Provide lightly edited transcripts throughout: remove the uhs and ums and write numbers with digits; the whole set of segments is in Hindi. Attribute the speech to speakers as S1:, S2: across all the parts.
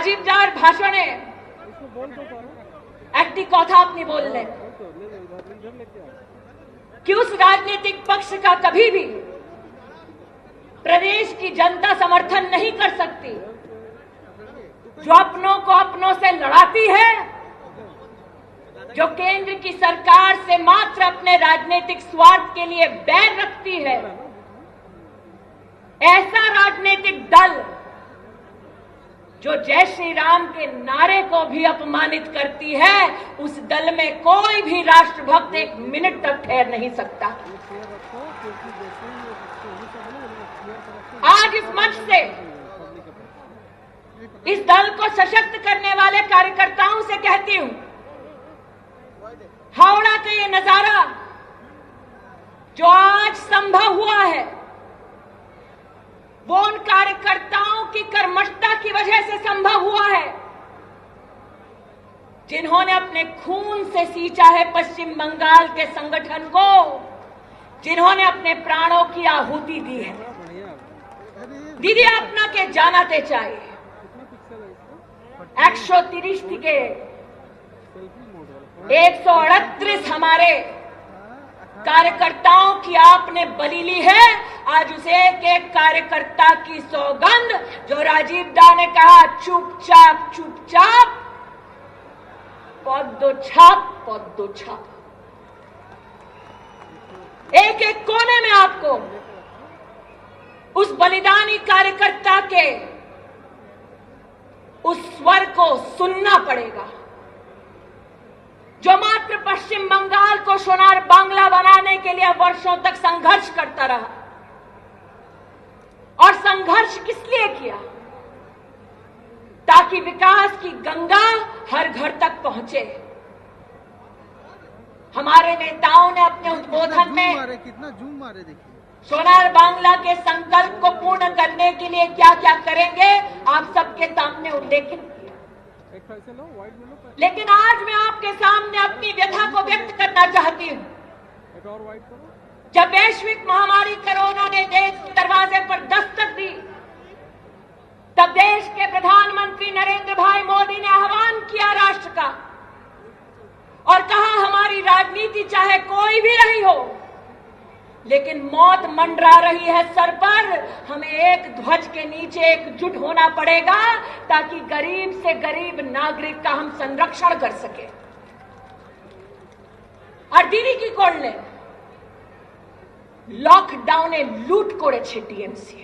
S1: রাজীব দার ভাষণে একটি কথা আপনি বললেন कि उस राजनीतिक पक्ष का कभी भी प्रदेश की जनता समर्थन नहीं कर सकती जो अपनों को अपनों से लड़ाती है, जो केंद्र की सरकार से मात्र अपने राजनीतिक स्वार्थ के लिए बैर रखती है। ऐसा राजनीतिक दल जो जय श्री राम के नारे को भी अपमानित करती है, उस दल में कोई भी राष्ट्रभक्त एक मिनट तक ठहर नहीं सकता। आज इस मंच से इस दल को सशक्त करने वाले कार्यकर्ताओं से कहती हूं, हावड़ा का ये नजारा जो आज संभव हुआ है वो उन कार्यकर्ताओं की कर्मठता की वजह से संभव हुआ है जिन्होंने अपने खून से सींचा है पश्चिम बंगाल के संगठन को, जिन्होंने अपने प्राणों की आहुति दी है। दीदी अपना के जानाते चाहिए 130 থেকে 138 हमारे कार्यकर्ताओं की आपने बलि ली है। आज उस एक एक कार्यकर्ता की सौगंध जो राजीव दा ने कहा चुपचाप चुपचाप पद दो छाप, एक एक कोने में आपको उस बलिदानी कार्यकर्ता के उस स्वर को सुनना पड़ेगा जो मात्र पश्चिम बंगाल को सोनार बांग्ला बनाने के लिए वर्षों तक संघर्ष करता रहा। और संघर्ष किस लिए किया? ताकि विकास की गंगा हर घर तक पहुंचे। हमारे नेताओं ने अपने उद्बोधन में
S2: कितना जूम मारे देखिए,
S1: सोनार बांग्ला के संकल्प को पूर्ण करने के लिए क्या क्या करेंगे आप सबके सामने उल्लेखित किया। लेकिन आज मैं आपके सामने अपनी व्यथा को व्यक्त करना चाहती हूं। जब वैश्विक महामारी कोरोना ने देश के दरवाजे पर दस्तक दी, तब देश के प्रधानमंत्री नरेंद्र भाई मोदी ने आह्वान किया राष्ट्र का और कहा हमारी राजनीति चाहे कोई भी रही हो, लेकिन मौत मंडरा रही है सर पर, हमें एक ध्वज के नीचे एकजुट होना पड़ेगा ताकि गरीब से गरीब नागरिक का हम संरक्षण कर सके। और दीदी की করলে লকডাউনে লুট করেছে টিএমসি।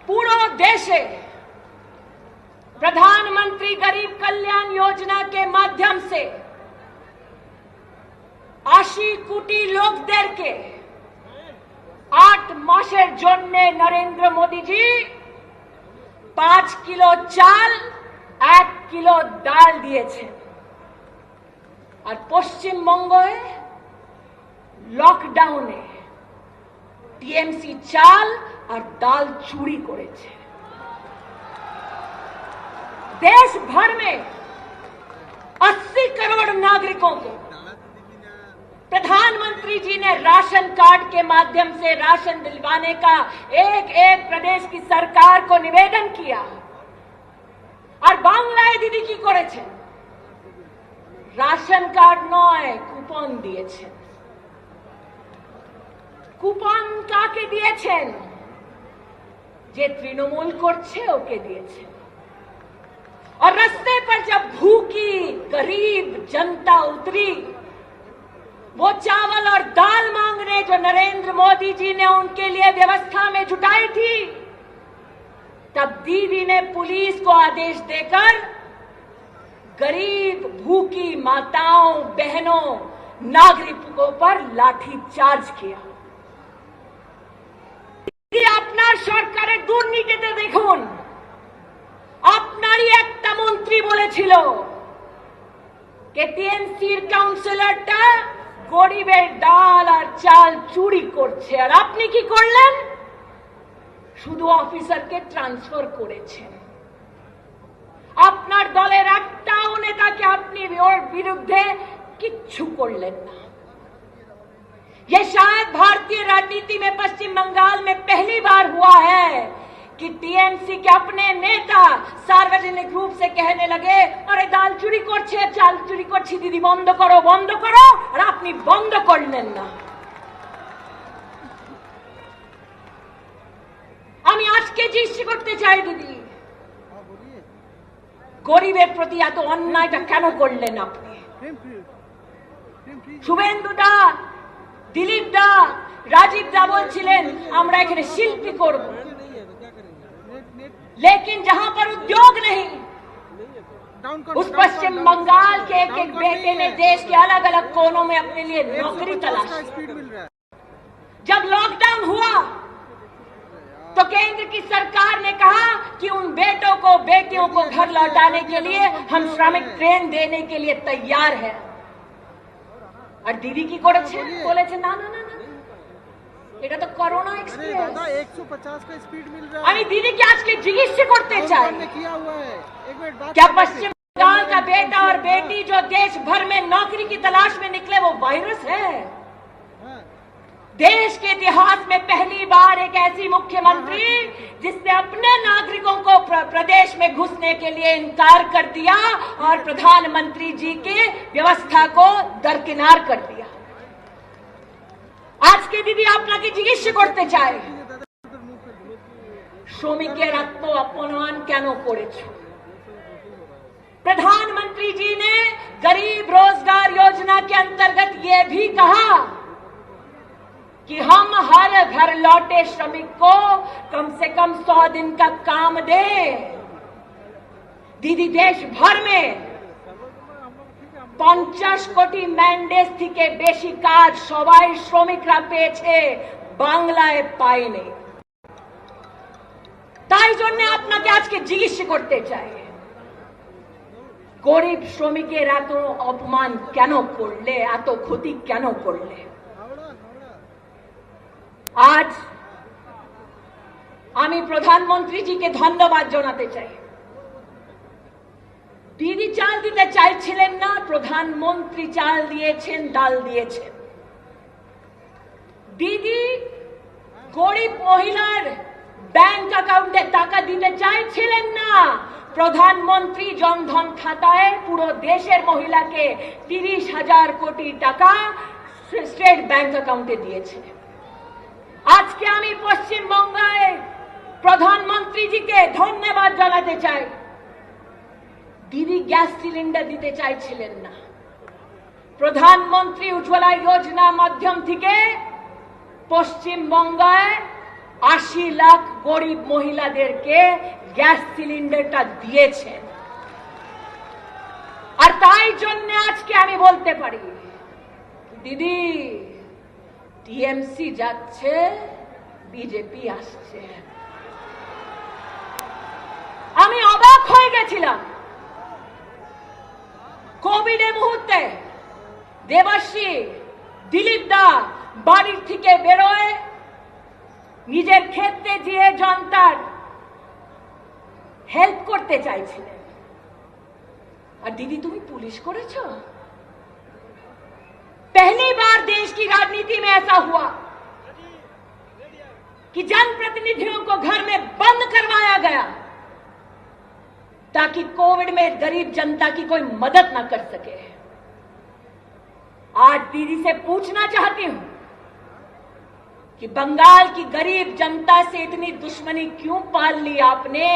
S1: পুরো দেশে प्रधानमंत्री गरीब कल्याण योजना के माध्यम से 80 কোটি লোকদেরকে 8 মাসের জন্য নরেন্দ্র মোদীজি 5 কিলো চাল 1 কিলো ডাল দিয়েছেন। আর পশ্চিমবঙ্গে লকডাউনে টিএমসি চাল আর ডাল চুরি করেছে। देश भर में 80 करोड़ नागरिकों को प्रधानमंत्री जी ने राशन कार्ड के माध्यम से राशन दिलवाने का एक एक प्रदेश की सरकार को निवेदन किया। और बांग्लाয় दीदी की করেছেন, राशन कार्ड নয় কুপন দিয়েছেন। কুপন কাকে দিয়েছেন? যে তৃণমূল করছে ওকে দিয়েছেন। और रास्ते पर जब भूखी गरीब जनता उतरी वो चावल और दाल मांगने जो नरेंद्र मोदी जी ने उनके लिए व्यवस्था में जुटाई थी, तब दीदी ने पुलिस को आदेश देकर गरीब भूखी माताओं बहनों नागरिकों पर लाठी चार्ज किया। আপনার সরকারের দুর্নীতিতে দেখুন, আপনারই একটা মন্ত্রী বলেছিল যে টিএমসির কাউন্সিলরটা গরিবের ডাল আর চাল চুরি করছে, আর আপনি কি করলেন? শুধু অফিসারকে ট্রান্সফার করেছেন। আপনার দলের একটাও নেতাকে আপনি ওর বিরুদ্ধে কিচ্ছু করলেন না। ये शायद भारतीय राजनीति में पश्चिम बंगाल में पहली बार हुआ है कि टीएमसी के अपने नेता सार्वजनिक रूप से कहने लगे, अरे दाल चुरी करछे, चाल चुरी करछि, दीदी बंद करो और अपनी बंद करलेन ना। আমি আজকে জিজ্ঞেস করতে চাই দিদি, গরিবের প্রতি এত অন্যায়টা কেন করলেন আপনি? শুভেন্দু দা, দিলীপ দা, রাজীব দা বলছিলেন আমরা এখানে শিল্পী করব, लेकिन जहां पर उद्योग नहीं, उस पश्चिम बंगाल के एक एक बेटे ने देश के अलग अलग कोनों में अपने लिए नौकरी तलाशी। जब लॉकडाउन हुआ तो केंद्र की सरकार ने कहा कि उन बेटों को बेटियों को घर लौटाने के लिए हम श्रमिक ट्रेन देने के लिए तैयार है। और दीदी की করেছে বলেছে না না না না, এটা তো করোনা এক্সপ্রেস,
S2: 150 का स्पीड मिल रहा है।
S1: আমি দিদিকে আজকে জিজ্ঞেস করতে চাই,
S2: किया हुआ है, एक मिनट बात,
S1: क्या पश्चिम बंगाल का बेटा और बेटी जो देश भर में नौकरी की तलाश में निकले वो वायरस है? देश के इतिहास में पहली बार एक ऐसी मुख्यमंत्री जिसने अपने नागरिकों को प्रदेश में घुसने के लिए इनकार कर दिया और प्रधानमंत्री जी की व्यवस्था को दरकिनार कर दिया। आज के दीदी আপনাকে জিজ্ঞেস করতে চাই, শ্রমিকের এত অপমান কেন করেছো? प्रधानमंत्री जी ने गरीब रोजगार योजना के अंतर्गत ये भी कहा कि हम हर घर लौटे श्रमिक को कम से कम 100 दिन का काम दें। दीदी देश भर में 50 কোটি ম্যান্ডেজ থেকে বেশি কাজ সবাই শ্রমিকরা পেয়েছে, বাংলায় পায়নি। তাই জন্য আপনাকে আজকে জিজ্ঞেস করতে চাই, গরিব শ্রমিকের এত অপমান কেন করলে, এত ক্ষতি কেন করলে? আজ আমি প্রধানমন্ত্রীজিকে ধন্যবাদ জানাতে চাই। দিদি চাল দিতে চাইছিলেন না, প্রধানমন্ত্রী চাল দিয়েছেন, ডাল দিয়েছেন। দিদি গরিব মহিলার ব্যাংক অ্যাকাউন্টে টাকা দিতে চাইছিলেন না, প্রধানমন্ত্রী জনধন খাতায় পুরো দেশের মহিলাকে 30,000 কোটি টাকা স্টেট ব্যাংক অ্যাকাউন্টে দিয়েছে। আজকে আমি পশ্চিমবঙ্গের প্রধানমন্ত্রীজিকে ধন্যবাদ জানাতে চাই। দিদি গ্যাস সিলিন্ডার দিতে চাইছিলেন না, প্রধানমন্ত্রী উজ্জ্বলা যোজনা মাধ্যম থেকে পশ্চিমবঙ্গের 80 লাখ গরিব মহিলাদেরকে গ্যাস সিলিন্ডারটা দিয়েছেন। আর তাই জন্য আজকে আমি বলতে পারি, দিদি টিএমসি যাচ্ছে, বিজেপি আসছে। আমি অবাক হয়ে গেছিলাম কোভিডের মুহূর্তে দেবাশ্রী, দিলীপ দা বাড়ির থেকে বেরোয় নিজের ক্ষেত্রে গিয়ে জনতার হেল্প করতে চাইছিলেন। আর দিদি তুমি পুলিশ করেছো। पहली बार देश की राजनीति में ऐसा हुआ कि जनप्रतिनिधियों को घर में बंद करवाया गया ताकि कोविड में गरीब जनता की कोई मदद ना कर सके। आज दीदी से पूछना चाहती हूं कि बंगाल की गरीब जनता से इतनी दुश्मनी क्यों पाल ली आपने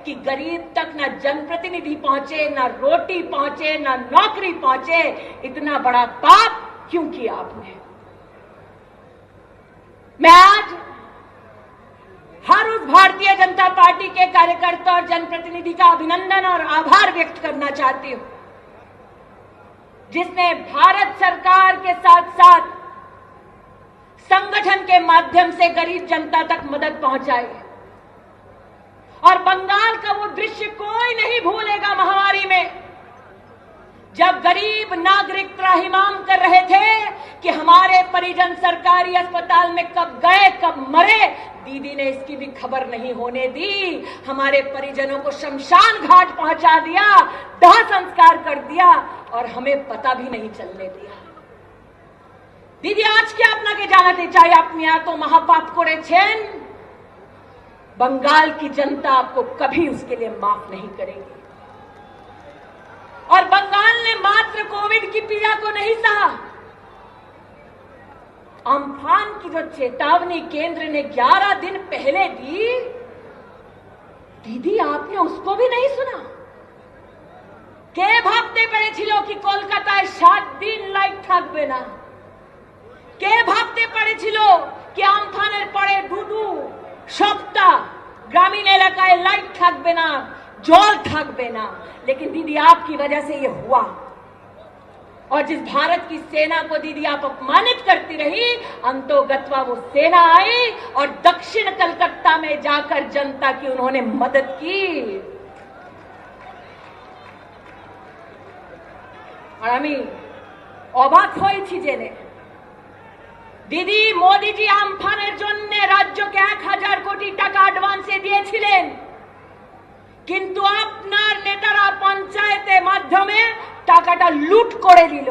S1: कि गरीब तक ना जनप्रतिनिधि पहुंचे, ना रोटी पहुंचे, ना नौकरी पहुंचे? इतना बड़ा पाप क्यों किया आपने? मैं आज हर उस भारतीय जनता पार्टी के कार्यकर्ता और जनप्रतिनिधि का अभिनंदन और आभार व्यक्त करना चाहती हूं जिसने भारत सरकार के साथ साथ संगठन के माध्यम से गरीब जनता तक मदद पहुंचाई। और बंगाल का वो दृश्य कोई नहीं भूलेगा महामारी में, जब गरीब नागरिक त्राहिमाम कर रहे थे कि हमारे परिजन सरकारी अस्पताल में कब गए कब मरे। दीदी ने इसकी भी खबर नहीं होने दी, हमारे परिजनों को शमशान घाट पहुंचा दिया, दाह संस्कार कर दिया और हमें पता भी नहीं चलने दिया। दीदी आज के আপনাকে জানাতে চাই, আপনি এত মহাপাপ করেছেন, बंगाल की जनता आपको कभी उसके लिए माफ नहीं करेगी। और बंगाल ने मात्र कोविड की पीड़ा को नहीं सहा, अम्फान की जो चेतावनी केंद्र ने 11 दिन पहले दी, दीदी आपने उसको भी नहीं सुना। কে ভাবতে পেরেছিল কি কলকাতায় 7 দিন লাইট থাকবে না? কে ভাবতে পেরেছিল কি আমফানের পরে দুদু সপ্তাহ গ্রামীণ এলাকায় লাইট থাকবে না, জল থাকবে না? लेकिन दीदी आपकी वजह से ये हुआ। और जिस भारत की सेना को दीदी आप अपमानित करती रही, अंतोगत्वा वो सेना आई और दक्षिण कलकत्ता में जाकर जनता की उन्होंने मदद की। আর আমি অবাক হয়েছি জেনে, দিদি মোদিজি আমফানের জন্য রাজ্যকে 1000 কোটি টাকা অ্যাডভান্সে দিয়েছিলেন, কিন্তু আপনার নেতারা পঞ্চায়েতের মাধ্যমে টাকাটা লুট করে দিল।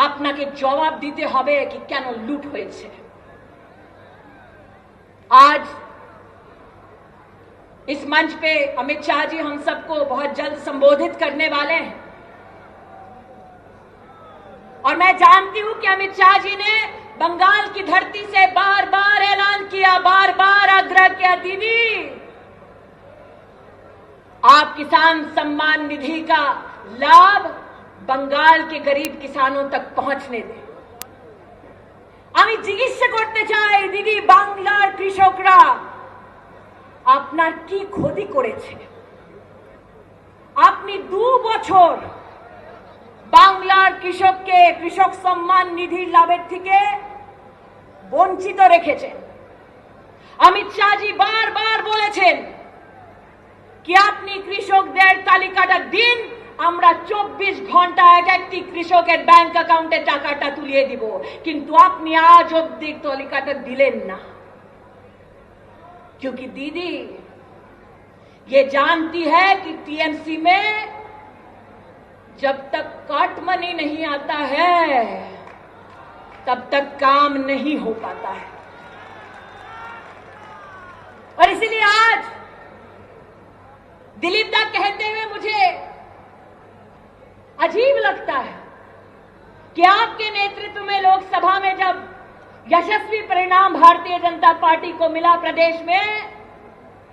S1: আপনাকে জবাব দিতে হবে कि কেন লুট হয়েছে। आज इस मंच पे अमित शाह जी हम सबको बहुत जल्द संबोधित करने वाले हैं और मैं जानती हूं कि अमित शाह जी ने बंगाल की धरती से बार बार ऐलान किया, बार बार आग्रह किया, दीदी आप किसान सम्मान निधि का लाभ बंगाल के गरीब किसानों तक पहुंचने दें। আমি জিজ্ঞাসা করতে চাই, দিদি বাংলার কৃষকরা আপনার কি ক্ষতি করেছে? আপনি 2 বছর বাংলার কৃষককে কৃষক সম্মান নিধির লাভের থেকে বঞ্চিত রেখেছেন। অমিত শাহজি বারবার বলেছেন কি আপনি কৃষকদের তালিকাটা দিন, আমরা 24 ঘন্টা এক একটি কৃষকের ব্যাংক অ্যাকাউন্টে টাকাটা তুলিয়ে দিব, কিন্তু আপনি আজ অবধি তালিকাটা দিলেন না। क्योंकि दीदी ये जानती है कि टीएमसी में जब तक कट मनी नहीं आता है तब तक काम नहीं हो पाता है। और इसीलिए आज दिलीप दा कहते हुए मुझे अजीब लगता है कि आपके नेतृत्व में लोकसभा में जब यशस्वी परिणाम भारतीय जनता पार्टी को मिला प्रदेश में,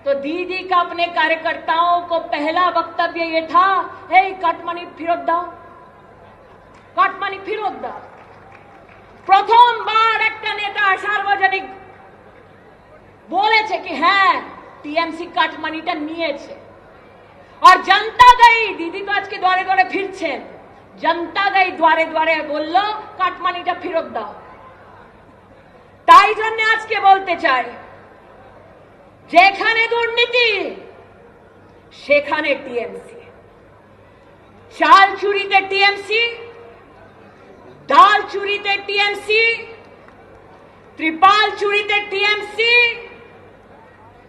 S1: तो दीदी का अपने कार्यकर्ताओं को पहला वक्तव्य ये था, हे कटमनी फिरत दाओ, कटमनी फिरत दाओ। प्रथमबार একটা নেতা সার্বজনিক বলেছে कि হ্যাঁ টিএমসি কাটমানিটা নিয়েছে। और जनता गई, दीदी तो आज के द्वारे द्वारे फिरছেন, जनता गई द्वारे द्वारे বলল কাটমানিটা ফেরত দাও। তাই জন্য আজকে বলতে চাই, যেখানে দুর্নীতি সেখানে টিএমসি, চাল চুরিতে টিএমসি, ডাল চুরিতে টিএমসি, ত্রিপাল চুরিতে টিএমসি।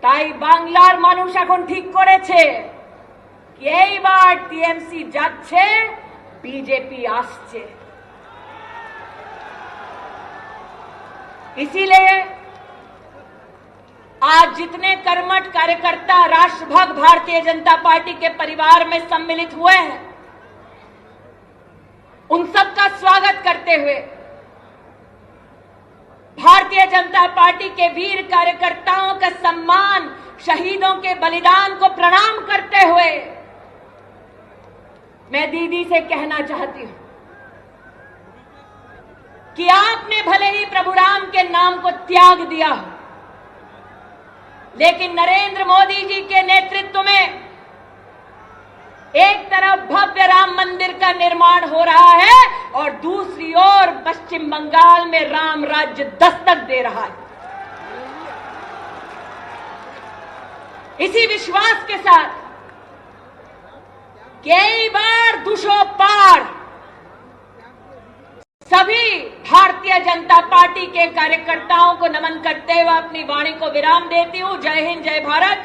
S1: তাই বাংলার মানুষ এখন ঠিক করেছে कि এইবার টিএমসি যাচ্ছে, বিজেপি আসছে। इसीलिए आज जितने कर्मठ कार्यकर्ता राष्ट्रभक्त भारतीय जनता पार्टी के परिवार में सम्मिलित हुए हैं, उन सबका स्वागत करते हुए, भारतीय जनता पार्टी के वीर कार्यकर्ताओं का सम्मान, शहीदों के बलिदान को प्रणाम करते हुए मैं दीदी से कहना चाहती हूं कि आपने भले ही प्रभु राम के नाम को त्याग दिया हो, लेकिन नरेंद्र मोदी जी के नेतृत्व में एक तरफ भव्य राम मंदिर का निर्माण हो रहा है और दूसरी ओर पश्चिम बंगाल में राम राज्य दस्तक दे रहा है। इसी विश्वास के साथ कई बार 200 पार सभी भारतीय जनता पार्टी के कार्यकर्ताओं को नमन करते हुए अपनी वाणी को विराम देती हूं। जय हिंद, जय भारत।